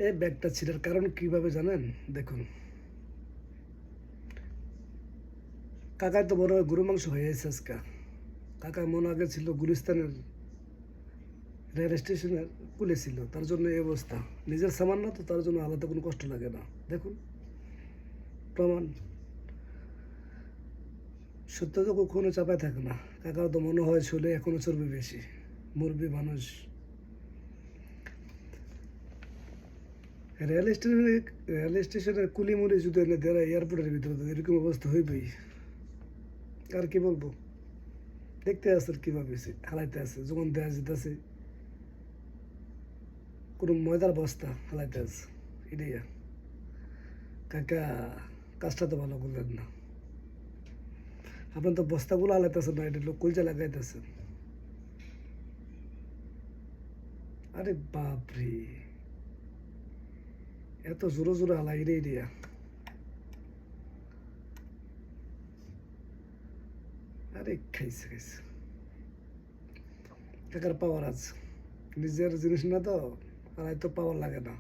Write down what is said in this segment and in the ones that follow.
এই ব্যাগটা ছিঁড়ার কারণ কিভাবে জানেন? দেখুন, কাকার তো মনে হয় গরু মাংস হয়ে গেছে আজকা। কাকা মনে আগে ছিল গুলিস্তানের রেল স্টেশনের কুলে ছিল, তার জন্য এই অবস্থা। নিজের সামান না তো, তার জন্য আলাদা কোনো কষ্ট লাগে না। দেখুন, প্রমাণ। সত্য তো কখনো চাপায় থাকে না। কাকার তো মনে হয় শরীরে এখনো চর্বি বেশি, মুরবি মানুষ। রেল স্টেশনে রেল স্টেশনের কুলিমুলি যদি এনে দেয় এয়ারপোর্টের ভিতরে, তো এরকম অবস্থা হইবেই। আর কি বলবো, দেখতে আসেন কীভাবে হালাইতে আছে, যখন দেয়া যেতেছে কোনো ময়দার বস্তা হালাইতে আছে। এটাই কাকা, কাজটা তো ভালো করলেন না। আপনার তো বস্তাগুলো হালাইতেছেন না, এটা লোক কলজা লাগাইতেছেন। আরে বাপরে, এত জোরে জোরে হালাই রে এরিয়া। আরে খাইছে খাইছে, কাকার পাওয়ার আছে। নিজের জিনিস না তো, আর এত পাওয়ার লাগে না।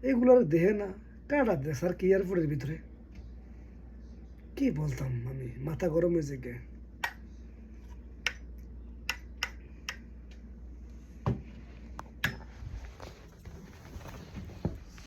এইগুলো আর দেহে না, কাটা দেশ আর কি এয়ারপোর্টের ভিতরে। কি বলতাম আমি, মাথা গরম হয়েছে গে।